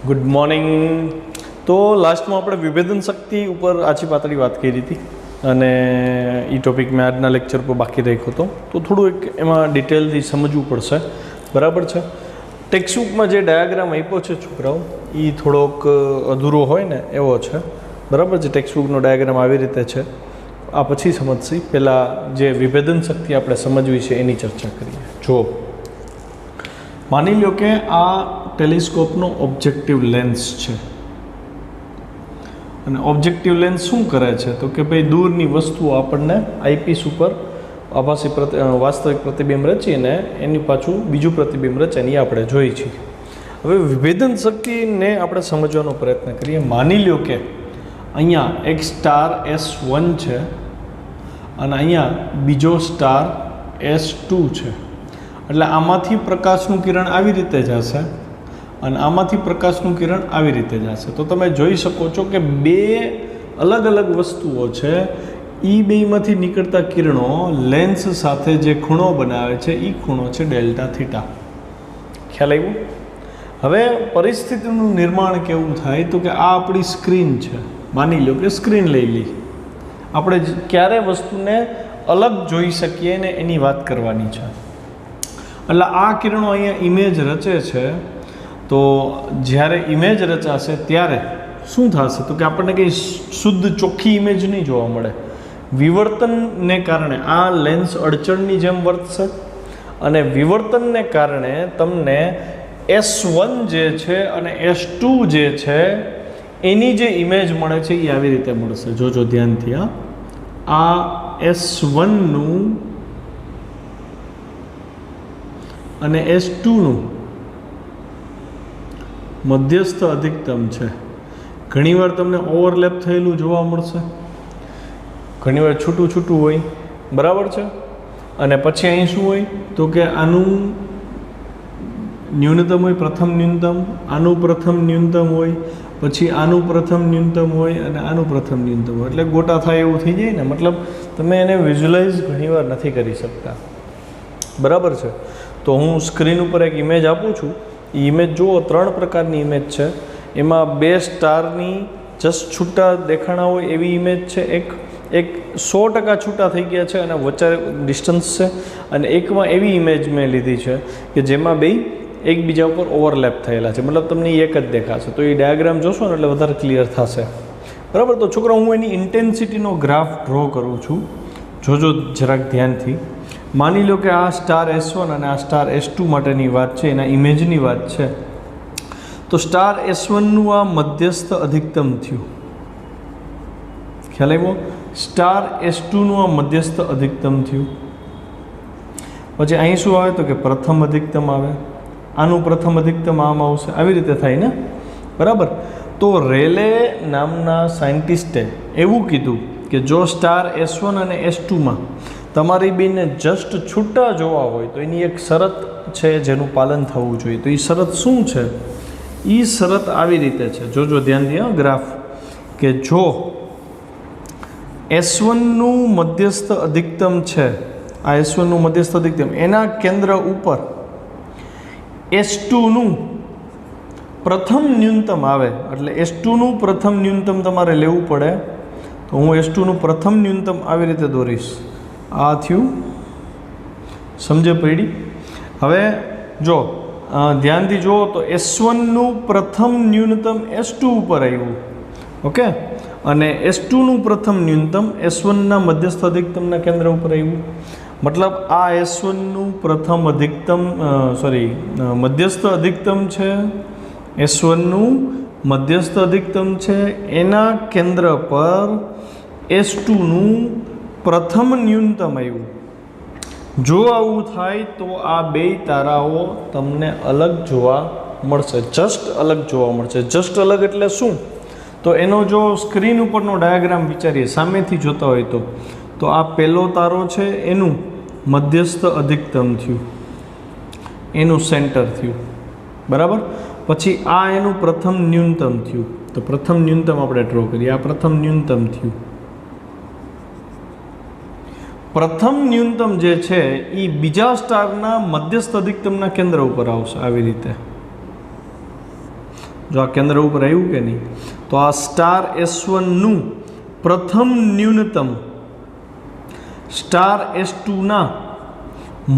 Good morning. તો લાસ્ટમાં આપણે વિભેદન શક્તિ ઉપર આછી પાતળી વાત કરી હતી અને એ ટોપિક મેં આજના લેક્ચર પર બાકી રાખ્યો હતો. તો થોડું એક એમાં ડિટેલથી સમજવું પડશે. બરાબર છે. ટેક્સ્ટબુકમાં જે ડાયાગ્રામ આપ્યો છે છોકરાઓ એ થોડોક અધૂરો હોય ને એવો છે. બરાબર છે. ટેક્સ્ટબુકનો ડાયાગ્રામ આવી રીતે છે. આ પછી સમજશી. પહેલાં જે વિભેદન શક્તિ આપણે સમજવી છે એની ચર્ચા કરીએ. જો માની લો કે આ ટેલિસ્કોપનો ઓબ્જેક્ટિવ લેન્સ છે અને ઓબ્જેક્ટિવ લેન્સ શું કરે છે તો કે ભાઈ દૂરની વસ્તુઓ આપણને આઈપીસ ઉપર આભાસી વાસ્તવિક પ્રતિબિંબ રચીને એની પાછું બીજું પ્રતિબિંબ રચે એ આપણે જોઈએ છીએ. હવે વિભેદન શક્તિને આપણે સમજવાનો પ્રયત્ન કરીએ. માની લો કે અહીંયા એક સ્ટાર S1 છે અને અહીંયા બીજો સ્ટાર S2 છે. એટલે આમાંથી પ્રકાશનું કિરણ આવી રીતે જશે અને આમાંથી પ્રકાશનું કિરણ આવી રીતે જશે. તો તમે જોઈ શકો છો કે બે અલગ અલગ વસ્તુઓ છે. એ બેમાંથી નીકળતા કિરણો લેન્સ સાથે જે ખૂણો બનાવે છે એ ખૂણો છે ડેલ્ટા થીટા. ખ્યાલ આવ્યો? હવે પરિસ્થિતિનું નિર્માણ કેવું થાય તો કે આ આપણી સ્ક્રીન છે. માની લો કે સ્ક્રીન લઈ લઈ. આપણે ક્યારે વસ્તુને અલગ જોઈ શકીએ ને એની વાત કરવાની છે. એટલે આ કિરણો અહીંયા ઇમેજ રચે છે. તો જ્યારે ઇમેજ રચાશે ત્યારે શું થશે તો કે આપણને કંઈ શુદ્ધ ચોખ્ખી ઇમેજ નહીં જોવા મળે. વિવર્તનને કારણે આ લેન્સ અડચણની જેમ વર્તશે અને વિવર્તનને કારણે તમને S1 જે છે અને S2 જે છે એની જે ઇમેજ મળે છે એ આવી રીતે મળશે. જોજો ધ્યાનથી. આ S1નું અને S2નું મધ્યસ્થ અધિકતમ છે. ઘણીવાર તમને ઓવરલેપ થયેલું જોવા મળશે, ઘણીવાર છૂટું છૂટું હોય. બરાબર છે. અને પછી અહીં શું હોય તો કે આનું ન્યૂનતમ હોય, પ્રથમ ન્યૂનતમ, આનું પ્રથમ ન્યૂનતમ હોય, પછી આનું પ્રથમ ન્યૂનતમ હોય અને આનું પ્રથમ ન્યૂનતમ હોય. એટલે ગોટા થાય એવું થઈ જાય ને. મતલબ તમે એને વિઝ્યુલાઇઝ ઘણીવાર નથી કરી શકતા. બરાબર છે. તો હું સ્ક્રીન ઉપર એક ઇમેજ આપું છું. એ ઇમેજ જુઓ, 3 પ્રકારની ઇમેજ છે. એમાં 2 સ્ટારની જસ્ટ છૂટા દેખાણા હોય એવી ઇમેજ છે. એક 100% છૂટા થઈ ગયા છે અને વચ્ચે ડિસ્ટન્સ છે. અને એકમાં એવી ઇમેજ મેં લીધી છે કે જેમાં બે એકબીજા ઉપર ઓવરલેપ થયેલા છે. મતલબ તમને એક જ દેખાશે. તો એ ડાયાગ્રામ જોશો ને એટલે વધારે ક્લિયર થશે. બરાબર. તો છોકરા હું એની ઇન્ટેન્સિટીનો ગ્રાફ ડ્રો કરું છું. જોજો જરાક ધ્યાનથી. માની લો કે આ સ્ટાર S1 અને આ સ્ટાર S2 માટેની વાત છે, એના ઇમેજની વાત છે. તો સ્ટાર S1નું આ મધ્યસ્થ અધિકતમ થયું. ખ્યાલ આવ્યો? સ્ટાર S2નું આ મધ્યસ્થ અધિકતમ થયું. પછી અહીં શું આવે તો કે પ્રથમ અધિકતમ આવે. આનું પ્રથમ અધિકતમ આમ આવશે. આવી રીતે થાય ને. બરાબર. તો રેલે નામના સાયન્ટિસ્ટે એવું કીધું કે જો સ્ટાર S1 અને S2માં તમારી બેને જસ્ટ છૂટા જોવા હોય તો એની એક શરત છે જેનું પાલન થવું જોઈએ. તો એ શરત શું છે? એ શરત આવી રીતે છે. જોજો ધ્યાનથી. ગ્રાફ કે જો S1નું મધ્યસ્થ અધિકતમ છે, આ S1નું મધ્યસ્થ અધિકતમ, એના કેન્દ્ર ઉપર S2નું પ્રથમ ન્યૂનતમ આવે. એટલે S2નું પ્રથમ ન્યૂનતમ તમારે લેવું પડે. તો હું S2નું પ્રથમ ન્યૂનતમ આવી રીતે દોરીશ. આ થયું. સમજે પડી? હવે જો ધ્યાનથી જુઓ તો S1નું પ્રથમ ન્યૂનતમ S2 ઉપર આવ્યું. ઓકે. અને S2નું પ્રથમ ન્યૂનતમ S1ના મધ્યસ્થ અધિકતમના કેન્દ્ર ઉપર આવ્યું. મતલબ આ S1નું પ્રથમ અધિકતમ મધ્યસ્થ અધિકતમ છે. S1નું મધ્યસ્થ અધિકતમ છે. એના કેન્દ્ર પર S2નું પ્રથમ ન્યૂનતમ આવ્યું. જો આવું થાય તો આ બે તારાઓ તમને અલગ જોવા મળશે. જસ્ટ અલગ જોવા મળશે. જસ્ટ અલગ એટલે શું? તો એનો જો સ્ક્રીન ઉપરનો ડાયાગ્રામ વિચારીએ, સામેથી જોતા હોય તો આ પહેલો તારો છે એનું મધ્યસ્થ અધિકતમ થયું, એનું સેન્ટર થયું. બરાબર. પછી આ એનું પ્રથમ ન્યૂનતમ થયું. તો પ્રથમ ન્યૂનતમ આપણે ડ્રો કરીએ. આ પ્રથમ ન્યૂનતમ થયું. પ્રથમ ન્યૂનતમ જે છે એ બીજા સ્ટારના મધ્યસ્થ અધિકતમના કેન્દ્ર ઉપર આવશે આવી રીતે. જો આ કેન્દ્ર ઉપર આવ્યું કે નહીં, તો આ સ્ટાર S1નું પ્રથમ ન્યૂનતમ સ્ટાર S2ના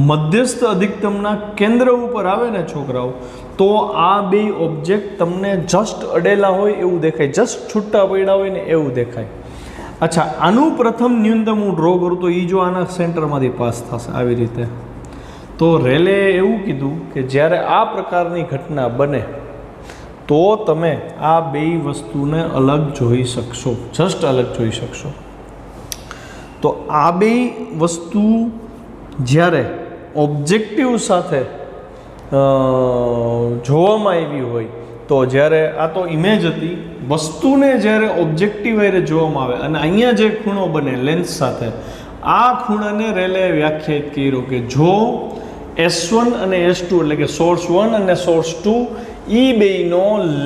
મધ્યસ્થ અધિકતમના કેન્દ્ર ઉપર આવે ને છોકરાઓ, તો આ બે ઓબ્જેક્ટ તમને જસ્ટ અડેલા હોય એવું દેખાય, જસ્ટ છૂટા પડ્યા હોય ને એવું દેખાય. અચ્છા, આનું પ્રથમ ન્યૂનતમ હું ડ્રો કરું તો એ જો આના સેન્ટરમાંથી પાસ થશે આવી રીતે. તો રેલે એવું કીધું કે જ્યારે આ પ્રકારની ઘટના બને તો તમે આ બે વસ્તુને અલગ જોઈ શકશો, જસ્ટ અલગ જોઈ શકશો. તો આ બે વસ્તુ જ્યારે ઓબ્જેક્ટિવ સાથે જોવામાં આવી હોય, તો જ્યારે આ તો ઇમેજ હતી, વસ્તુને જ્યારે ઓબ્જેક્ટિવ હારે જોવામાં આવે અને અહીંયા જે ખૂણો બને લેન્સ સાથે, આ ખૂણાને રેલે વ્યાખ્યાયિત કર્યો કે જો S1 અને S2 એટલે કે સોર્સ 1 અને સોર્સ 2 એ બેયનો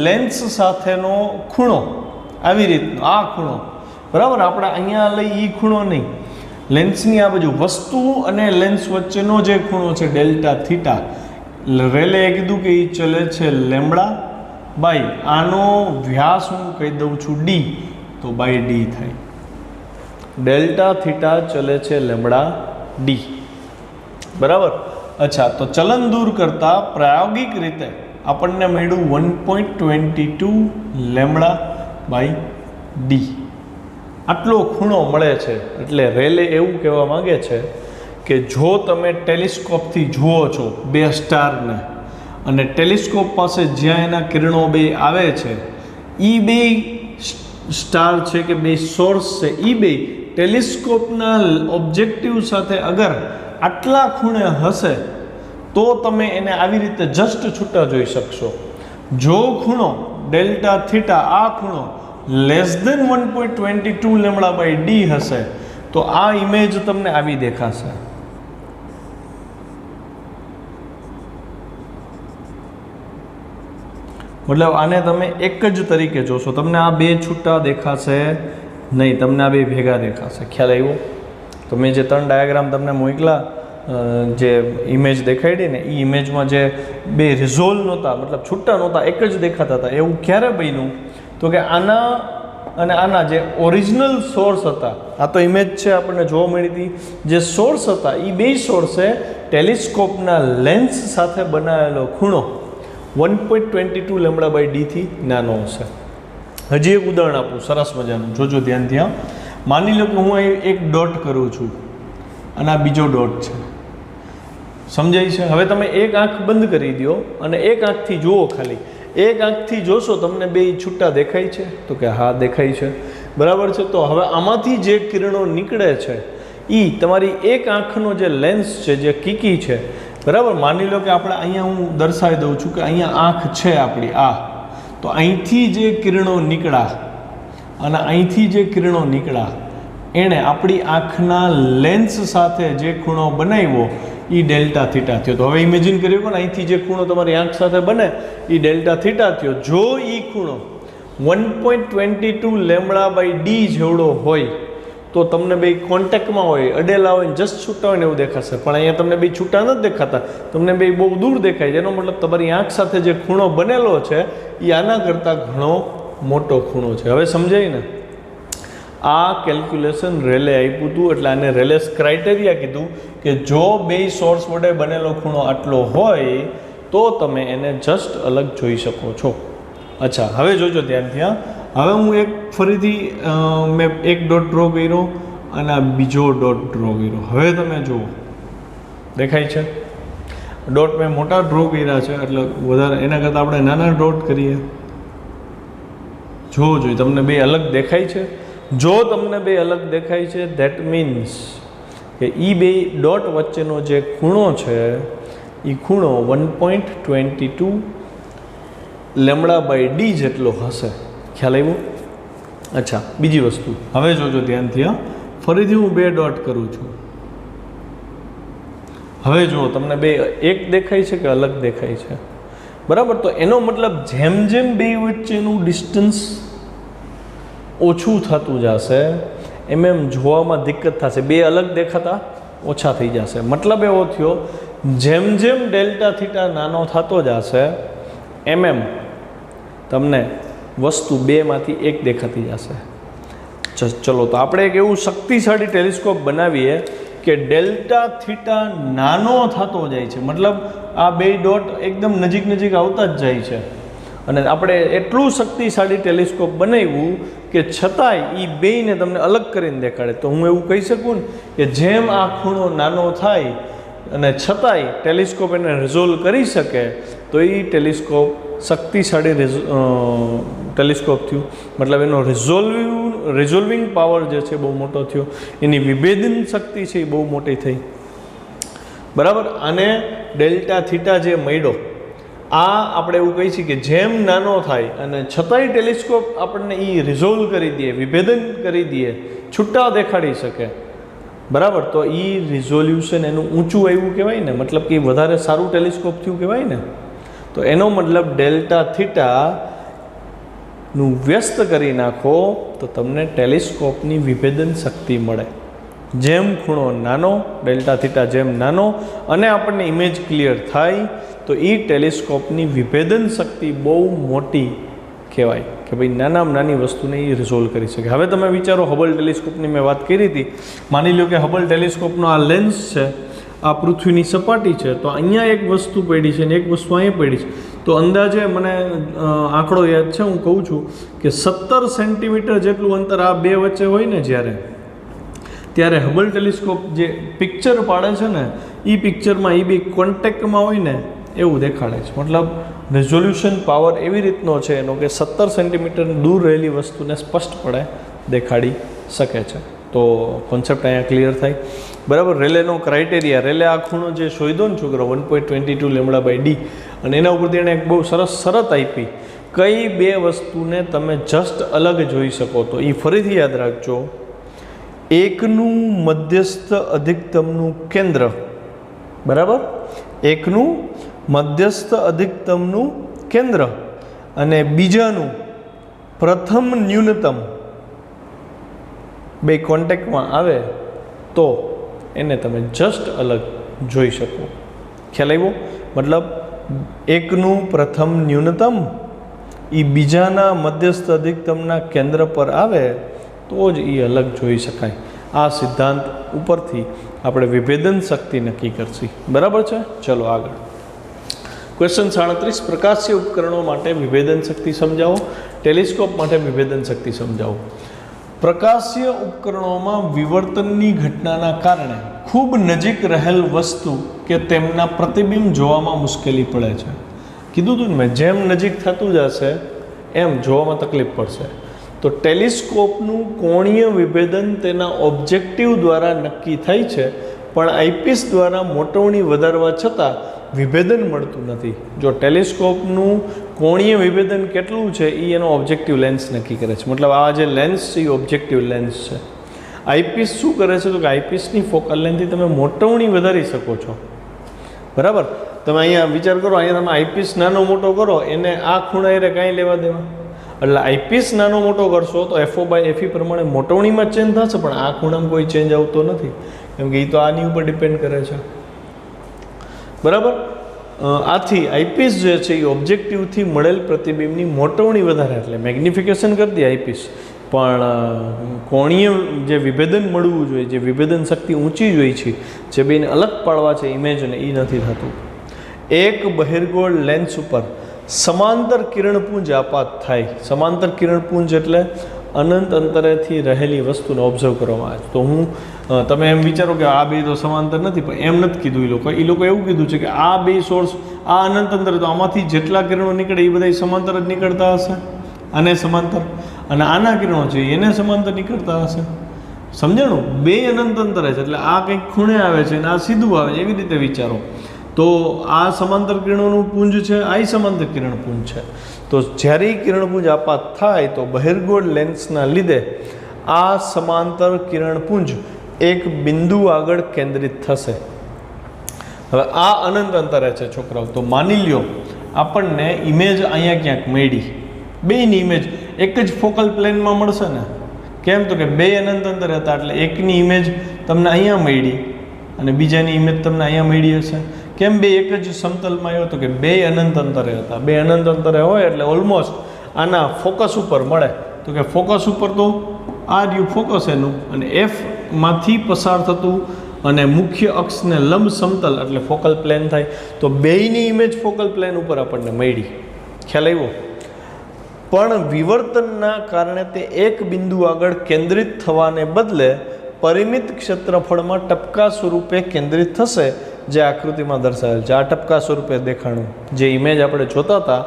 લેન્સ સાથેનો ખૂણો આવી રીતનો આ ખૂણો, બરાબર, આપણે અહીંયા લઈ એ ખૂણો નહીં, લેન્સની આ બાજુ વસ્તુ અને લેન્સ વચ્ચેનો જે ખૂણો છે ડેલ્ટા થીટા, રેલે કીધું કે એ ચલે છે લેમ્બડા બાય આનો વ્યાસ હું કહી દઉં છું ડી, તો બાય ડી થાય. ડેલ્ટા થીટા ચલે છે લેમ્બડા ડી, બરાબર. અચ્છા, તો ચલન દૂર કરતા પ્રાયોગિક રીતે આપણને મળ્યું 1.22 લેમ્બડા બાય ડી. આટલો ખૂણો મળે છે. એટલે રેલે એવું કહેવા માગે છે કે જો તમે ટેલિસ્કોપથી જુઓ છો બે સ્ટારને અને ટેલિસ્કોપ પાસે જ્યાં એના કિરણો બે આવે છે, એ બે સ્ટાર છે કે બે સોર્સ છે, એ બે ટેલિસ્કોપના ઓબ્જેક્ટિવ સાથે અગર આટલા ખૂણે હશે તો તમે એને આવી રીતે જસ્ટ છૂટા જોઈ શકશો. જો ખૂણો ડેલ્ટા થીટા આ ખૂણો less than 1.22 lambda by D હશે તો આ ઇમેજ તમને આવી દેખાશે. મતલબ આને તમે એક જ તરીકે જોશો, તમને આ બે છૂટા દેખાશે નહીં, તમને આ બે ભેગા દેખાશે. ખ્યાલ આવ્યો? તો મેં જે 3 ડાયાગ્રામ તમને મોકલા, જે ઇમેજ દેખાડી ને, એ ઇમેજમાં જે બે રિઝોલ્વ નહોતા, મતલબ છૂટા નહોતા, એક જ દેખાતા હતા. એવું ક્યારે બન્યું? તો કે આના અને આના જે ઓરિજિનલ સોર્સ હતા, આ તો ઇમેજ છે આપણને જોવા મળી હતી, જે સોર્સ હતા એ બે સોર્સે ટેલિસ્કોપના લેન્સ સાથે બનાવેલો ખૂણો 1.22 લેમ્બડા બાય ડીથી નાનો હશે. હજી એક ઉદાહરણ આપું સરસ મજાનું, જોજો ધ્યાનથી. હા, માની લો કે હું અહીં એક ડોટ કરું છું અને આ બીજો ડોટ છે, સમજાય છે? હવે તમે એક આંખ બંધ કરી દો અને એક આંખથી જુઓ, ખાલી એક આંખથી જોશો તમને બે છૂટા દેખાય છે? તો કે હા દેખાય છે, બરાબર છે. તો હવે આમાંથી જે કિરણો નીકળે છે એ તમારી એક આંખનો જે લેન્સ છે, જે કીકી છે, બરાબર, માની લો કે આપણે અહીંયા હું દર્શાવી દઉં છું કે અહીંયા આંખ છે આપણી આ, તો અહીંથી જે કિરણો નીકળ્યા અને અહીંથી જે કિરણો નીકળ્યા એણે આપણી આંખના લેન્સ સાથે જે ખૂણો બનાવ્યો એ ડેલ્ટા થીટા થયો. તો હવે ઇમેજિન કર્યું કે અહીંથી જે ખૂણો તમારી આંખ સાથે બને એ ડેલ્ટા થીટા થયો. જો એ ખૂણો 1.22 લેમ્બડા બાય ડી જેવડો હોય તો તમને બે કોન્ટેક્ટમાં હોય, અડેલા હોય, જસ્ટ છૂટા હોય ને એવું દેખાશે. પણ અહીંયા તમને બે છૂટા નથી દેખાતા, તમને બે બહુ દૂર દેખાય છે. એનો મતલબ તમારી આંખ સાથે જે ખૂણો બનેલો છે એ આના કરતાં ઘણો મોટો ખૂણો છે. હવે સમજાય ને? આ કેલ્ક્યુલેશન રેલે આપ્યું હતું, એટલે આને રેલેસ ક્રાઇટેરિયા કીધું કે જો બે સોર્સ વડે બનેલો ખૂણો આટલો હોય તો તમે એને જસ્ટ અલગ જોઈ શકો છો. અચ્છા, હવે જોજો ધ્યાનથી. હવે હું એક ફરીથી મેં એક ડોટ ડ્રો કર્યો અને આ બીજો ડોટ ડ્રો કર્યો. હવે તમે જુઓ, દેખાય છે? ડોટ મેં મોટા ડ્રો કર્યા છે એટલે વધારે, એના કરતાં આપણે નાના ડોટ કરીએ. જોવો જોઈએ તમને બે અલગ દેખાય છે. જો તમને બે અલગ દેખાય છે ધેટ મીન્સ કે એ બે ડોટ વચ્ચેનો જે ખૂણો છે એ ખૂણો 1.22 લેમ્બડા બાય ડી જેટલો હશે. ખ્યાલ આવ્યો? અચ્છા, બીજી વસ્તુ હવે જોજો ધ્યાનથી. ફરીથી હું બે ડોટ કરું છું. હવે જુઓ તમને બે એક દેખાય છે કે અલગ દેખાય છે? બરાબર. તો એનો મતલબ જેમ જેમ બે વચ્ચેનું ડિસ્ટન્સ ઓછું થતું જશે એમ એમ જોવામાં દિક્કત થશે, બે અલગ દેખાતા ઓછા થઈ જશે. મતલબ એવો થયો જેમ જેમ ડેલ્ટા થીટા નાનો થતો જશે એમ એમ તમને વસ્તુ બેમાંથી એક દેખાતી જશે. ચલો તો આપણે એક એવું શક્તિશાળી ટેલિસ્કોપ બનાવીએ કે ડેલ્ટા થીટા નાનો થતો જાય છે, મતલબ આ બે ડોટ એકદમ નજીક નજીક આવતા જ જાય છે. અને આપણે એટલું શક્તિશાળી ટેલિસ્કોપ બનાવ્યું કે છતાંય એ બેયને તમને અલગ કરીને દેખાડે. તો હું એવું કહી શકું ને કે જેમ આ ખૂણો નાનો થાય અને છતાંય ટેલિસ્કોપ એને રિઝોલ્વ કરી શકે, તો એ ટેલિસ્કોપ શક્તિશાળી ટેલિસ્કોપ થયું. મતલબ એનો રિઝોલ્વિંગ પાવર જે છે બહુ મોટો થયો, એની વિભેદન શક્તિ છે એ બહુ મોટી થઈ. બરાબર. અને ડેલ્ટા થીટા જે મળ્યો, આ આપણે એવું કહી છીએ કે જેમ નાનો થાય અને છતાંય ટેલિસ્કોપ આપણને એ રિઝોલ્વ કરી દે, વિભેદન કરી દે, છૂટા દેખાડી શકે. બરાબર. તો એ રિઝોલ્યુશન એનું ઊંચું આવ્યું કહેવાય ને, મતલબ કે વધારે સારું ટેલિસ્કોપ થયું કહેવાય ને. તો એનો મતલબ ડેલ્ટા થીટાનું વ્યસ્ત કરી નાખો તો તમને ટેલિસ્કોપની વિભેદન શક્તિ મળે. જેમ ખૂણો નાનો, ડેલ્ટા થીટા જેમ નાનો અને આપણને ઇમેજ ક્લિયર થાય, તો એ ટેલિસ્કોપની વિભેદન શક્તિ બહુ મોટી કહેવાય કે ભાઈ નાનામાં નાની વસ્તુને એ રિઝોલ્વ કરી શકે. હવે તમે વિચારો, હબલ ટેલિસ્કોપની મેં વાત કરી હતી. માની લો કે હબલ ટેલિસ્કોપનો આ લેન્સ છે, આ પૃથ્વીની સપાટી છે, તો અહીંયા એક વસ્તુ પડી છે અને એક વસ્તુ અહીંયા પડી છે. તો અંદાજે મને આંકડો યાદ છે, હું કહું છું કે 17 સેન્ટીમીટર જેટલું અંતર આ બે વચ્ચે હોય ને ત્યારે હબલ ટેલિસ્કોપ જે પિક્ચર પાડે છે ને, એ પિક્ચરમાં એ બી કોન્ટેક્ટમાં હોય ને એવું દેખાડે છે. મતલબ રિઝોલ્યુશન પાવર એવી રીતનો છે એનો કે 17 સેન્ટીમીટર દૂર રહેલી વસ્તુને સ્પષ્ટપણે દેખાડી શકે છે. તો કોન્સેપ્ટ અહીંયા ક્લિયર થાય. બરાબર. રેલેનો ક્રાઇટેરિયા, રેલે આ ખૂણો જે શોધ્યો ને છોકરો 1.22 લેમ્બડા/d, અને એના ઉપરથી એણે એક બહુ સરસ શરત આપી, કઈ બે વસ્તુને તમે જસ્ટ અલગ જોઈ શકો. તો એ ફરીથી યાદ રાખજો, એકનું મધ્યસ્થ અધિકતમનું કેન્દ્ર, બરાબર, એકનું મધ્યસ્થ અધિકતમનું કેન્દ્ર અને બીજાનું પ્રથમ ન્યૂનતમ બે કોન્ટેક્ટમાં આવે તો એને તમે જસ્ટ અલગ જોઈ શકો. ખ્યાલ આવ્યો? મતલબ એકનું પ્રથમ ન્યૂનતમ એ બીજાના મધ્યસ્થ અધિકતમના કેન્દ્ર પર આવે તો જ એ અલગ જોઈ શકાય. આ સિદ્ધાંત ઉપરથી આપણે વિભેદન શક્તિ નક્કી કરશી. બરાબર છે. ચલો આગળ. ક્વેશ્ચન 37, પ્રકાશીય ઉપકરણો માટે વિભેદન શક્તિ સમજાવો. ટેલિસ્કોપ માટે વિભેદન શક્તિ સમજાવો. પ્રકાશીય ઉપકરણોમાં વિવર્તનની ઘટનાના કારણે ખૂબ નજીક રહેલ વસ્તુ કે તેમના પ્રતિબિંબ જોવામાં મુશ્કેલી પડે છે. કીધું હતું ને મેં, જેમ નજીક થતું જશે એમ જોવામાં તકલીફ પડશે. તો ટેલિસ્કોપનું કોણીય વિભેદન તેના ઓબ્જેક્ટિવ દ્વારા નક્કી થાય છે, પણ આઈપીસ દ્વારા મોટવણી વધારવા છતાં વિભેદન મળતું નથી. જો ટેલિસ્કોપનું કોણીય વિભેદન કેટલું છે એ એનો ઓબ્જેક્ટિવ લેન્સ નક્કી કરે છે. મતલબ આ જે લેન્સ છે એ ઓબ્જેક્ટિવ લેન્સ છે. આઈપીસ શું કરે છે? તો કે આઈપીસની ફોકલ લેન્થથી તમે મોટવણી વધારી શકો છો. બરાબર. તમે અહીંયા વિચાર કરો, અહીંયા તમે આઈપીસ નાનો મોટો કરો, એને આ ખૂણા એને કાંઈ લેવા દેવા. એટલે આઈપીસ નાનો મોટો કરશો તો FO/FE પ્રમાણે મોટવણીમાં ચેન્જ થશે, પણ આ ખૂણામાં કોઈ ચેન્જ આવતો નથી, કેમ કે એ તો આની ઉપર ડિપેન્ડ કરે છે. બરાબર. આથી આઈપીસ જે છે એ ઓબ્જેક્ટિવથી મળેલ પ્રતિબિંબની મોટવણી વધારે, એટલે મેગ્નિફિકેશન કરી દે આઈપીસ, પણ કોણીય જે વિભેદન મળવું જોઈએ, જે વિભેદન શક્તિ ઊંચી જોઈએ છે, જે બેને અલગ પાડવા છે ઇમેજને, એ નથી થતું. એક બહિર્ગોળ લેન્સ ઉપર સમાંતર કિરણપુંજ આપાત થાય. સમાંતર કિરણપુંજ એટલે અનંત અંતરેથી રહેલી વસ્તુને ઓબ્ઝર્વ કરવામાં આવે. તો તમે એમ વિચારો કે આ બે તો સમાંતર નથી, પણ એમ નથી કીધું એ લોકો એવું કીધું છે કે આ બે સોર્સ આ અનંત અંતરે, તો આમાંથી જેટલા કિરણો નીકળે એ બધા સમાંતર જ નીકળતા હશે, આને સમાંતર, અને આના કિરણો છે એને સમાંતર નીકળતા હશે. સમજાણું? બે અનંત અંતરે છે, એટલે આ કંઈક ખૂણે આવે છે અને આ સીધું આવે છે, એવી રીતે વિચારો. તો આ સમાંતર કિરણોનું પુંજ છે, આ સમાંતર કિરણપુંજ છે. તો જ્યારે કિરણપુંજ આપાત થાય તો બહિર્ગોળ લેન્સના લીધે આ સમાંતર કિરણપુંજ એક બિંદુ આગળ કેન્દ્રિત થશે. હવે આ અનંત અંતરે છે છોકરાઓ. તો માની લ્યો આપણને ઇમેજ અહીંયા ક્યાંક મળી, બેની ઇમેજ એક જ ફોકલ પ્લેનમાં મળશે ને. કેમ? તો કે બે અનંત અંતરે હતા, એટલે એકની ઇમેજ તમને અહીંયા મળી અને બીજાની ઇમેજ તમને અહીંયા મળી હશે. કેમ? બે એક જ સમતલમાં આવ્યો, તો કે બે અનંત અંતરે હતા. બે અનંત અંતરે હોય એટલે ઓલમોસ્ટ આના ફોકસ ઉપર મળે તો કે ફોકસ ઉપર તો આ રહ્યું ફોકસ એનું અને એફમાંથી પસાર થતું અને મુખ્ય અક્ષને લંબ સમતલ એટલે ફોકલ પ્લેન થાય. તો બેયની ઇમેજ ફોકલ પ્લેન ઉપર આપણને મળી. ખ્યાલ આવ્યો? પણ વિવર્તનના કારણે તે એક બિંદુ આગળ કેન્દ્રિત થવાને બદલે પરિમિત ક્ષેત્રફળમાં ટપકા સ્વરૂપે કેન્દ્રિત થશે, જે આકૃતિમાં દર્શાવેલ છે. આ ટપકા સ્વરૂપે દેખાણું જે ઇમેજ આપણે જોતા હતા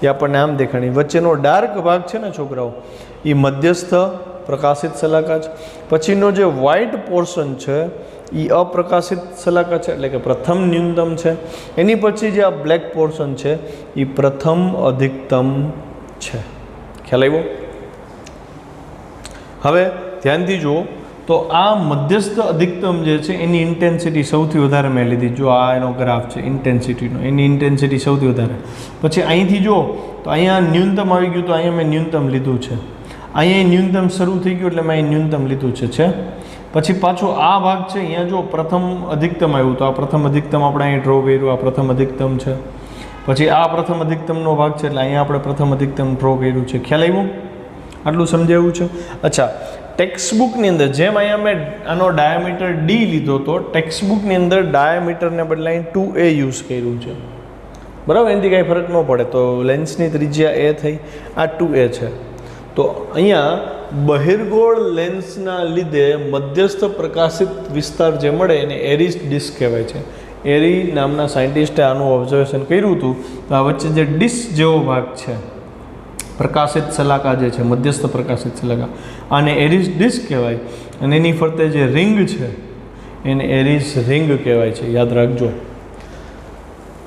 એ આપણને આમ દેખાણી. વચ્ચેનો ડાર્ક ભાગ છે ને છોકરાઓ, એ મધ્યસ્થ પ્રકાશિત શલાકા છે. પછીનો જે વ્હાઇટ પોર્શન છે એ અપ્રકાશિત શલાકા છે, એટલે કે પ્રથમ ન્યૂનતમ છે. એની પછી જે આ બ્લેક પોર્શન છે એ પ્રથમ અધિકતમ છે. ખ્યાલ આવ્યો? હવે ધ્યાનથી જુઓ તો આ મધ્યસ્થ અધિકતમ જે છે એની ઇન્ટેન્સિટી સૌથી વધારે મેં લીધી. જો આ એનો ગ્રાફ છે ઇન્ટેન્સિટીનો, એની ઇન્ટેન્સિટી સૌથી વધારે. પછી અહીંથી જુઓ તો અહીંયા ન્યૂનતમ આવી ગયું, તો અહીંયા મેં ન્યૂનતમ લીધું છે. અહીંયા ન્યૂનતમ શરૂ થઈ ગયું એટલે મેં અહીં ન્યૂનતમ લીધું છે. પછી પાછો આ ભાગ છે, અહીંયા જો પ્રથમ અધિકતમ આવ્યું તો આ પ્રથમ અધિકતમ આપણે અહીં ડ્રો કર્યું, આ પ્રથમ અધિકતમ છે. પછી આ પ્રથમ અધિકતમનો ભાગ છે એટલે અહીંયા આપણે પ્રથમ અધિકતમ ડ્રો કર્યું છે. ખ્યાલ આવ્યું? આટલું સમજાવ્યું છે? અચ્છા, ટેક્સ્ટબુકની અંદર જેમ અહીંયા મેં આનો ડાયામીટર ડી લીધો તો ટેક્સ્ટબુકની અંદર ડાયામીટરને બદલે 2a યુઝ કર્યું છે. બરાબર? એનાથી કાંઈ ફરક ન પડે. તો લેન્સની ત્રિજ્યા એ થઈ, આ 2a છે. તો અહીંયા બહિર્ગોળ લેન્સના લીધે મધ્યસ્થ પ્રકાશિત વિસ્તાર જે મળે એને એરીસ ડિસ્ક કહેવાય છે. એરી નામના સાયન્ટિસ્ટે આનું ઓબ્ઝર્વેશન કર્યું હતું. તો આ વચ્ચે જે ડિસ્ક જેવો ભાગ છે, પ્રકાશિત શલાકા જે છે, મધ્યસ્થ પ્રકાશિત શલાકા, આને એરીસ ડિસ્ક કહેવાય. અને એની ફરતે જે રિંગ છે એને એરીસ રિંગ કહેવાય છે. યાદ રાખજો.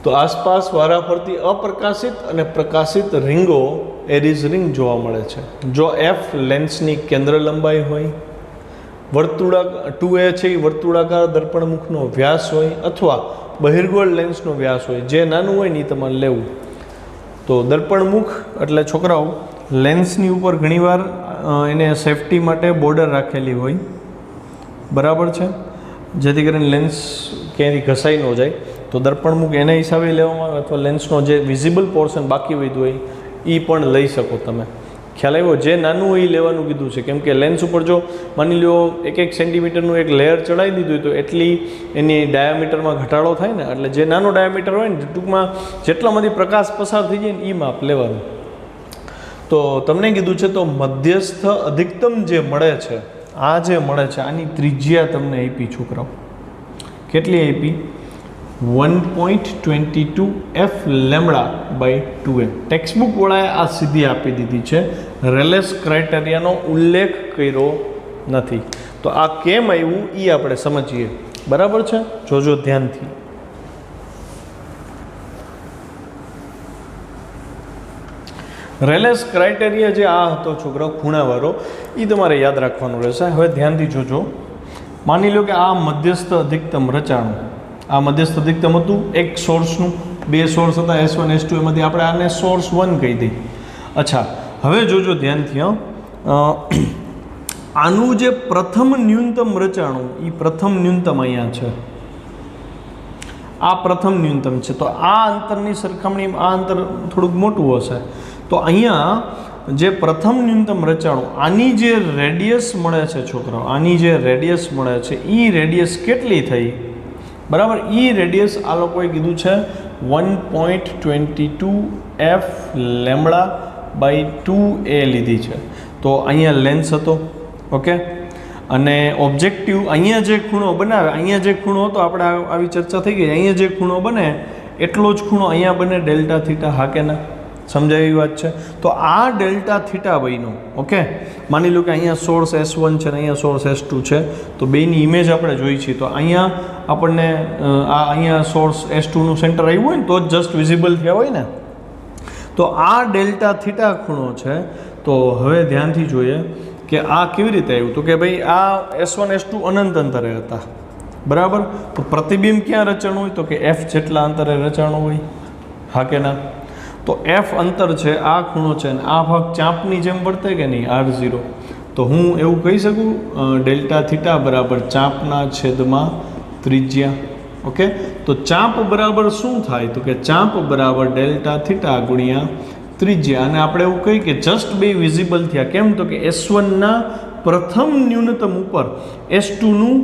તો આસપાસ વારાફરતી અપ્રકાશિત અને પ્રકાશિત રિંગો એરીસ રિંગ જોવા મળે છે. જો એફ લેન્સની કેન્દ્ર લંબાઈ હોય, વર્તુળાકાર 2a છે એ વર્તુળાકાર દર્પણમુખનો વ્યાસ હોય, અથવા બહિર્ગોળ લેન્સનો વ્યાસ હોય. જે નાનું હોય ને એ તમારે લેવું. તો દર્પણમુખ એટલે છોકરાઓ લેન્સની ઉપર ઘણીવાર એને સેફટી માટે બોર્ડર રાખેલી હોય. બરાબર છે? જેથી કરીને લેન્સ ક્યાંયથી ઘસાઈ ન જાય. તો દર્પણમુખ એના હિસાબે લેવામાં આવે, અથવા લેન્સનો જે વિઝિબલ પોર્શન બાકી વધ્યું હોય એ પણ લઈ શકો તમે. ખ્યાલ આવ્યો? જે નાનું હોય એ લેવાનું કીધું છે. કેમ કે લેન્સ ઉપર જો માની લો 1 સેન્ટીમીટરનું એક લેયર ચડાવી દીધું હોય તો એટલી એની ડાયામીટરમાં ઘટાડો થાય ને. એટલે જે નાનો ડાયામીટર હોય ને, ટૂંકમાં જેટલામાંથી પ્રકાશ પસાર થઈ જાય ને એ માપ લેવાનું. તો તમને કીધું છે તો મધ્યસ્થ અધિકતમ જે મળે છે, આ જે મળે છે આની ત્રિજ્યા તમને આપી છોકરાઓ. કેટલી આપી? 1.22 f lambda by 2a. Textbook વડાએ આ સીધી આપી દીધી છે, રેલેસ ક્રાઇટેરિયાનો ઉલ્લેખ કર્યો નથી. તો આ કેમ આવ્યું એ આપણે સમજીએ. બરાબર છે? જોજો ધ્યાનથી. રેલેસ ક્રાઇટેરિયા જે આ હતો છોકરાઓ ખૂણાવાળો, એ તમારે યાદ રાખવાનું રહેશે. હવે ધ્યાનથી જોજો. માની લો કે આ મધ્યસ્થ અધિકતમ રચાણું, આ મધ્યસ્થ અધિકતમ હતું એક સોર્સનું. 2 સોર્સ હતા, S1 S2, એમાંથી આપણે આને સોર્સ 1 કહી દઈએ. અચ્છા, હવે જોજો ધ્યાનથી. આનું જે પ્રથમ ન્યૂનતમ રચાણું એ પ્રથમ ન્યૂનતમ અહીંયા છે. આ પ્રથમ ન્યૂનતમ છે. તો આ અંતરની સરખામણીમાં આ અંતર થોડુંક મોટું હશે. તો અહીંયા જે પ્રથમ ન્યૂનતમ રચાણું, આની જે રેડિયસ મળે છે છોકરાઓ, આની જે રેડિયસ મળે છે એ રેડિયસ કેટલી થઈ? બરાબર? એ રેડિયસ આ લોકોએ કીધું છે 1.22 f લેમ્બડા બાય 2a લીધી છે. તો અહીંયા લેન્સ હતો. ઓકે, અને ઓબ્જેક્ટિવ અહીંયા જે ખૂણો બનાવે, અહીંયા જે ખૂણો હતો આપણે આવી ચર્ચા થઈ ગઈ, અહીંયા જે ખૂણો બને એટલો જ ખૂણો અહીંયા બને ડેલ્ટા થીટા. હા કે ના? સમજાય એવી વાત છે? તો આ ડેલ્ટા થીટા બન્યો. ઓકે, માની લો કે અહીંયા સોર્સ S1 છે ને અહીંયા સોર્સ S2 છે. તો બેની ઇમેજ આપણે જોઈ છીએ. તો અહીંયા આપણને આ અહીંયા સોર્સ S2નું સેન્ટર આવ્યું હોય ને તો જ જસ્ટ વિઝિબલ થયા હોય ને. તો આ ડેલ્ટા થીટા ખૂણો છે. તો હવે ધ્યાનથી જોઈએ કે આ કેવી રીતે આવ્યું. તો કે ભાઈ આ S1 S2 અનંત અંતરે હતા. બરાબર? તો પ્રતિબિંબ ક્યાં રચાણું હોય? તો કે f જેટલા અંતરે રચાણું હોય. હા કે ના? તો f અંતર છે, આ ખૂણો છે, અને આ ભાગ ચાંપની જેમ વર્તે કે નહીં, R0. તો હું એવું કહી શકું ડેલ્ટા થીટા બરાબર ચાંપના છેદમાં ત્રિજ્યા. ઓકે, તો ચાંપ બરાબર શું થાય? તો કે ચાંપ બરાબર ડેલ્ટા થીટા ગુણ્યા ત્રિજ્યા, અને આપણે એવું કહીએ કે જસ્ટ બે વિઝિબલ થયા. કેમ? તો કે S1ના પ્રથમ ન્યૂનતમ ઉપર S2નું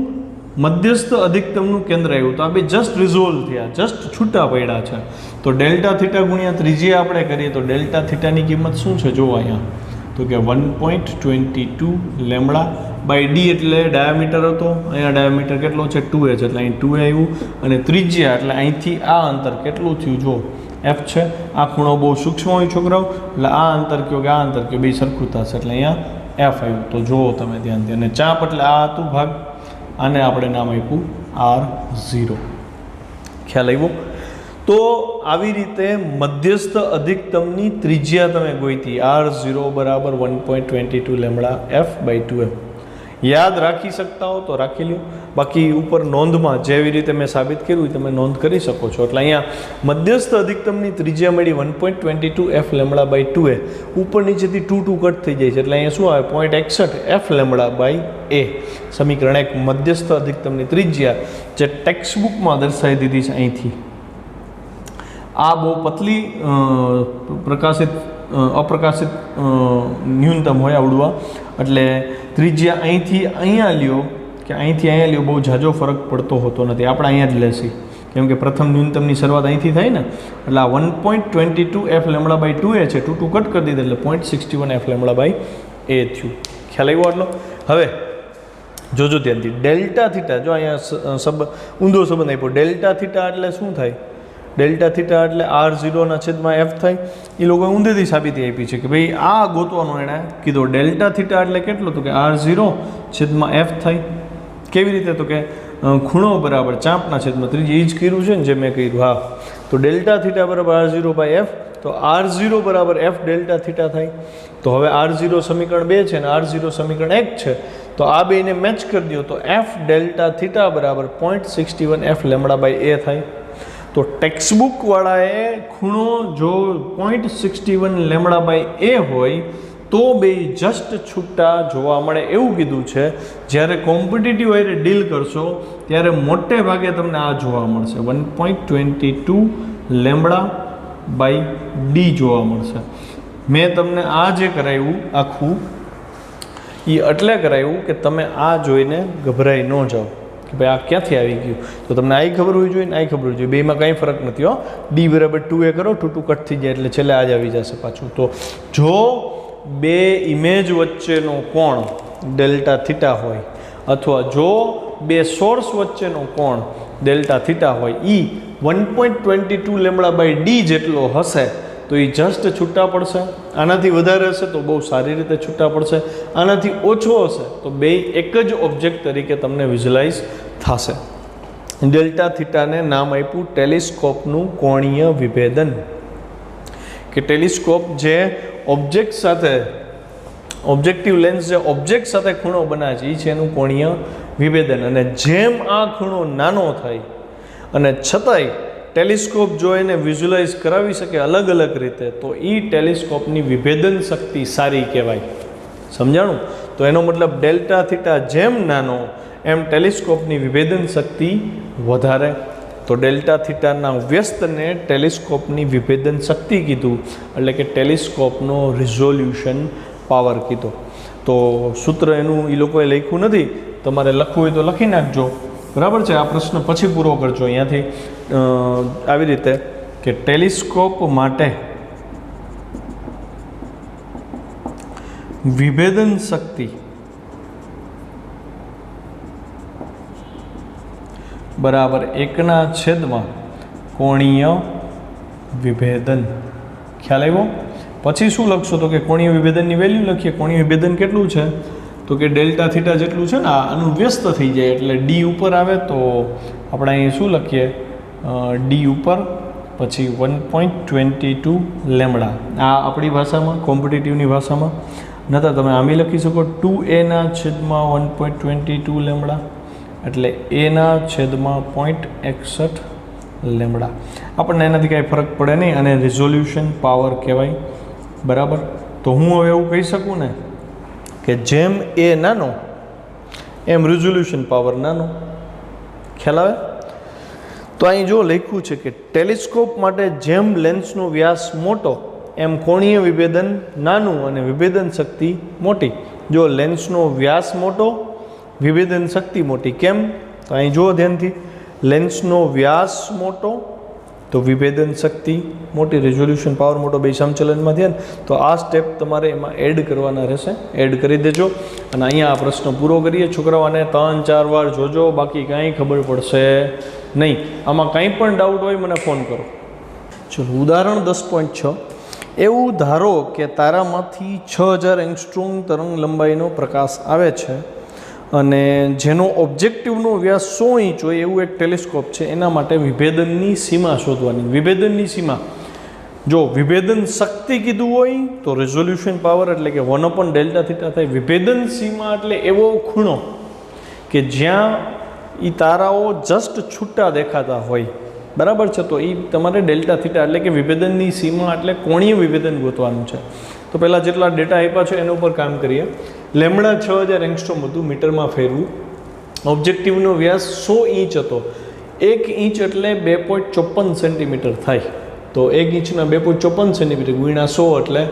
મધ્યસ્થ અધિકતમનું કેન્દ્ર આવ્યું, તો આ બે જસ્ટ રિઝોલ્વ થયા, જસ્ટ છૂટા પડ્યા છે. તો ડેલ્ટા થીટા ગુણ્યા ત્રિજ્યા આપણે કરીએ તો ડેલ્ટા થીટાની કિંમત શું છે જો અહીંયા, તો કે 1.22 લેમડા બાય ડી, એટલે ડાયામીટર હતો, અહીંયા ડાયામીટર કેટલો છે 2h, એટલે અહીં 2 આવ્યું, અને ત્રિજ્યા એટલે અહીંથી આ અંતર કેટલું થયું જો f છે. આ ખૂણો બહુ સૂક્ષ્મ હોય છોકરાઓ, એટલે આ અંતર કયો કે આ અંતર કયો બે સરખું થશે, એટલે અહીંયા f આવ્યું. તો જુઓ તમે ધ્યાનથી, અને ચાપ એટલે આ હતું ભાગ, આને આપણે નામ આપ્યું R0. ખ્યાલ આવ્યો? તો આવી રીતે મધ્યસ્થ અધિકતમની ત્રિજ્યા તમે ગોઈતી, R0 બરાબર 1.22 લેમડા f બાય 2f. યાદ રાખી શકતા હો તો રાખી લ્યો, બાકી ઉપર નોંધમાં જેવી રીતે મેં સાબિત કર્યું તમે નોંધ કરી શકો છો. એટલે અહીંયા મધ્યસ્થ અધિકતમની ત્રિજ્યા મળી 1.22 f લેમડા બાય 2a, ઉપર નીચેથી 2 કટ થઈ જાય છે, એટલે અહીંયા શું આવે 0.61 f લેમડા બાય a. સમીકરણ 1 મધ્યસ્થ અધિકતમની ત્રિજ્યા જે ટેક્સ્ટબુકમાં દર્શાવી દીધી છે અહીંથી. આ બહુ પતલી અપ્રકાશિત ન્યૂનતમ હોય આવડવા, એટલે ત્રિજ્યા અહીંથી અહીંયા લ્યો કે અહીંથી અહીંયા લ્યો બહુ ઝાઝો ફરક પડતો હોતો નથી, આપણે અહીંયા જ લેશી, કેમ કે પ્રથમ ન્યૂનતમની શરૂઆત અહીંથી થાય ને. એટલે આ 1.22 f લેમડા બાય 2a છે, 2 કટ કરી દીધા એટલે 0.61 f લેમડા બાય a થયું. ખ્યાલ આવ્યો આટલો? હવે જોજો ત્યાંથી ડેલ્ટા થીટા, જો અહીંયા ઊંધો સંબંધ આપ્યો. ડેલ્ટા થીટા એટલે શું થાય? ડેલ્ટા થીટા એટલે R0/f થાય. એ લોકોએ ઊંધેથી સાબિતી આપી છે કે ભાઈ આ ગોતવાનું એણે કીધો. ડેલ્ટા થીટા એટલે કેટલું? તો કે R0/f થાય. કેવી રીતે? તો કે ખૂણો બરાબર ચાપના છેદમાં ત્રિજ્યા, એ જ કર્યું છે ને જે મેં કર્યું. હા, તો ડેલ્ટા થીટા બરાબર R0/f, તો R0 બરાબર f ડેલ્ટા થીટા થાય. તો હવે R0 સમીકરણ 2 છે ને R0 સમીકરણ 1 છે, તો આ બેને મેચ કરી દો તો f ડેલ્ટા થીટા બરાબર 0.61 f લેમડા બાય a થાય. તો ટેક્સ્ટબુકવાળાએ ખૂણો જો 0.61 લેમડા બાય a હોય તો બે જસ્ટ છૂટા જોવા મળે એવું કીધું છે. જ્યારે કોમ્પિટિટિવ હારે ડીલ કરશો ત્યારે મોટે ભાગે તમને આ જોવા મળશે, 1.22 લેમડા બાય ડી જોવા મળશે. મેં તમને આ જે કરાવ્યું આખું એ એટલે કરાવ્યું કે તમે આ જોઈને ગભરાઈ ન જાઓ કે ભાઈ આ ક્યાંથી આવી ગયું. તો તમને આ ખબર હોવી જોઈએ ને આ ખબર હોવી જોઈએ, બેમાં કંઈ ફરક નથી હો. ડી બરાબર 2a કરો, 2 કટ થઈ જાય એટલે છેલ્લે આ જ આવી જશે પાછું. તો જો બે ઇમેજ વચ્ચેનો કોણ ડેલ્ટા થીટા હોય અથવા જો બે સોર્સ વચ્ચેનો કોણ ડેલ્ટા થીટા હોય એ 1.22 લેમડા બાય ડી જેટલો હશે તો એ જસ્ટ છૂટા પડશે. આનાથી વધારે હશે તો બહુ સારી રીતે છૂટા પડશે, આનાથી ઓછો હશે તો બે એક જ ઓબ્જેક્ટ તરીકે તમને વિઝ્યુલાઇઝ થશે. ડેલ્ટા થીટાને નામ આપ્યું ટેલિસ્કોપનું કોણીય વિભેદન, કે ટેલિસ્કોપ જે ઓબ્જેક્ટ સાથે ઓબ્જેક્ટિવ લેન્સ જે ઓબ્જેક્ટ સાથે ખૂણો બનાવે છે એ છે એનું કોણીય વિભેદન. અને જેમ આ ખૂણો નાનો થાય અને છતાંય ટેલિસ્કોપ જો એને વિઝ્યુલાઇઝ કરાવી શકે અલગ અલગ રીતે તો એ ટેલિસ્કોપની વિભેદન શક્તિ સારી કહેવાય. સમજાણું? તો એનો મતલબ ડેલ્ટા થીટા જેમ નાનો એમ ટેલિસ્કોપની વિભેદન શક્તિ વધારે. તો ડેલ્ટા થીટાના વ્યસ્તને ટેલિસ્કોપની વિભેદન શક્તિ કીધું, એટલે કે ટેલિસ્કોપનો રિઝોલ્યુશન પાવર કીધો. તો સૂત્ર એનું એ લોકોએ લખ્યું નથી, તમારે લખવું હોય તો લખી નાખજો. બરાબર છે? આ પ્રશ્ન પછી પૂરો કરજો અહીંયાથી. આવી રીતે કે ટેલિસ્કોપ માટે વિભેદન શક્તિ બરાબર 1/, કોણીય વિભેદન. ખ્યાલ આવ્યો? પછી શું લખશો? તો કે કોણીય વિભેદનની વેલ્યુ લખીએ. કોણીય વિભેદન કેટલું છે? તો કે ડેલ્ટા થીટા જેટલું છે ને આનું વ્યસ્ત થઈ જાય એટલે ડી ઉપર આવે, તો આપણે અહીં શું લખીએ? ડી ઉપર પછી 1.22 લેમડા. આ આપણી ભાષામાં કોમ્પિટિટિવની ભાષામાં નતા તમે આમી લખી શકો 2a/1.22 લેમડા એટલે a/0.61 લેમડા. આપણને એનાથી કાંઈ ફરક પડે નહીં અને રિઝોલ્યુશન પાવર કહેવાય. બરાબર? તો હું હવે એવું કહી શકું ને કે જેમ એ નાનો એમ રિઝોલ્યુશન પાવર નાનો. ખ્યાલ આવે? તો અહીં જો લખ્યું છે કે ટેલિસ્કોપ માટે જેમ લેન્સનો વ્યાસ મોટો એમ કોણીય વિભેદન નાનું અને વિભેદન શક્તિ મોટી. જો લેન્સનો વ્યાસ મોટો, વિભેદન શક્તિ મોટી. કેમ? તો અહીં જુઓ ધ્યાનથી, લેન્સનો વ્યાસ મોટો તો વિભેદન શક્તિ મોટી, રેઝોલ્યુશન પાવર મોટો, બે સમચલનમાં થયા ને. તો આ સ્ટેપ તમારે એમાં એડ કરવાના રહેશે, એડ કરી દેજો. અને અહીંયા આ પ્રશ્ન પૂરો કરીએ. છોકરાઓને 3-4 વાર જોજો, બાકી કાંઈ ખબર પડશે નહીં. આમાં કાંઈ પણ ડાઉટ હોય મને ફોન કરો. ચલો, ઉદાહરણ 10.6. એવું ધારો કે તારામાંથી 6000 એંગસ્ટ્રોમ તરંગ લંબાઈનો પ્રકાશ આવે છે અને જેનો ઓબ્જેક્ટિવનો વ્યાસ 100 ઇંચ હોય એવું એક ટેલિસ્કોપ છે. એના માટે વિભેદનની સીમા શોધવાની. વિભેદનની સીમા, જો વિભેદન શક્તિ કીધું હોય તો રેઝોલ્યુશન પાવર એટલે કે 1/Δθ થાય. વિભેદન સીમા એટલે એવો ખૂણો કે જ્યાં એ તારાઓ જસ્ટ છૂટા દેખાતા હોય, બરાબર છે. તો એ તમારે Δθ એટલે કે વિભેદનની સીમા એટલે કોણીય વિભેદન ગોતવાનું છે. તો પહેલાં જેટલા ડેટા આપ્યા છે એના ઉપર કામ કરીએ. લેમડા 6000 એંગસ્ટ્રોમ હતું, મીટરમાં ફેરવું. ઓબ્જેક્ટિવનો વ્યાસ 100 ઇંચ હતો. 1 ઇંચ એટલે 2.54 સેન્ટીમીટર થાય. તો 1 ઇંચના 2.54 સેન્ટીમીટર ગુણ્યા 100 એટલે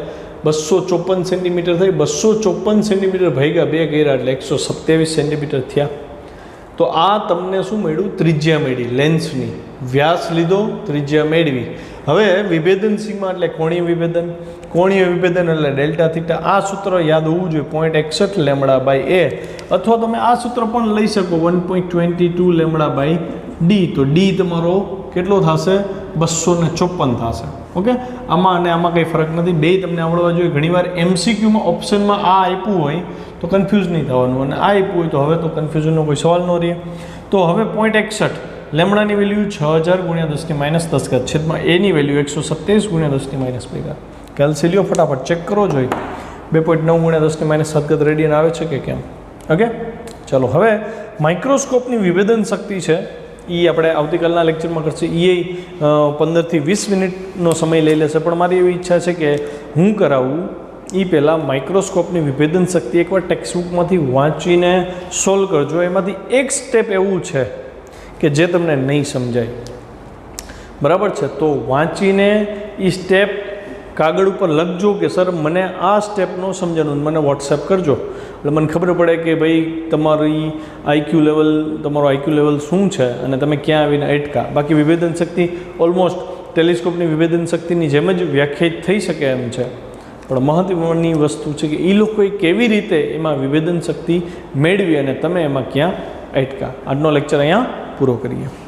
254 સેન્ટીમીટર થાય. 254 સેન્ટીમીટર ભાગ્યા 2 કર્યા એટલે 127 સેન્ટીમીટર થયા. તો આ તમને શું મળ્યું? ત્રિજ્યા મળી લેન્સની. વ્યાસ લીધો, ત્રિજ્યા મેળવી. હવે વિભેદન સીમા એટલે કોણીય વિભેદન. કોણીય વિભેદન એટલે Δθ. આ સૂત્ર યાદ હોવું જોઈએ, 0.61 લેમડા બાય a. અથવા તમે આ સૂત્ર પણ લઈ શકો, 1.22 લેમડા બાય d. તો d તમારો કેટલો થશે? 254 થશે. ઓકે, આમાં અને આમાં કંઈ ફરક નથી, બે તમને આવડવા જોઈએ. ઘણીવાર MCQમાં ઓપ્શનમાં આ આપ્યું હોય તો કન્ફ્યુઝ નહીં થવાનું, અને આ આપ્યું હોય તો હવે તો કન્ફ્યુઝનનો કોઈ સવાલ ન રહે. તો હવે 0.61 લેમડાની વેલ્યુ 6000 × 10⁻⁻⁰ છેદમાં એની વેલ્યુ 127 × 10⁻⁻⁰. કેલ્સી લ્યો ફટાફટ, ચેક કરો જોઈ 2.9 × 10⁻⁷ રેડિયન આવે છે કે કેમ. ઓકે, ચાલો હવે માઇક્રોસ્કોપની વિભેદન શક્તિ છે એ આપણે આવતીકાલના લેક્ચરમાં કરશે. એ 15 થી 20 મિનિટનો સમય લઈ લેશે, પણ મારી એવી ઈચ્છા છે કે હું કરાવું એ પહેલાં માઇક્રોસ્કોપની વિભેદન શક્તિ એકવાર ટેક્સ્ટબુકમાંથી વાંચીને સોલ્વ કરજો. એમાંથી એક સ્ટેપ એવું છે કે જે તમને નહીં સમજાય, બરાબર છે. તો વાંચીને એ સ્ટેપ કાગળ ઉપર લખજો કે સર મને આ સ્ટેપનો સમજાનું, મને વોટ્સએપ કરજો એટલે મને ખબર પડે કે ભાઈ તમારી તમારો આઈક્યુ લેવલ શું છે અને તમે ક્યાં આવીને અટકા. બાકી વિભેદન શક્તિ ઓલમોસ્ટ ટેલિસ્કોપની વિભેદન શક્તિની જેમ જ વ્યાખ્યાયિત થઈ શકે એમ છે, પણ મહત્ત્વની વસ્તુ છે કે એ લોકોએ કેવી રીતે એમાં વિભેદન શક્તિ મેળવી અને તમે એમાં ક્યાં અટકા. આજનો લેક્ચર અહીંયા પૂરો કરીએ.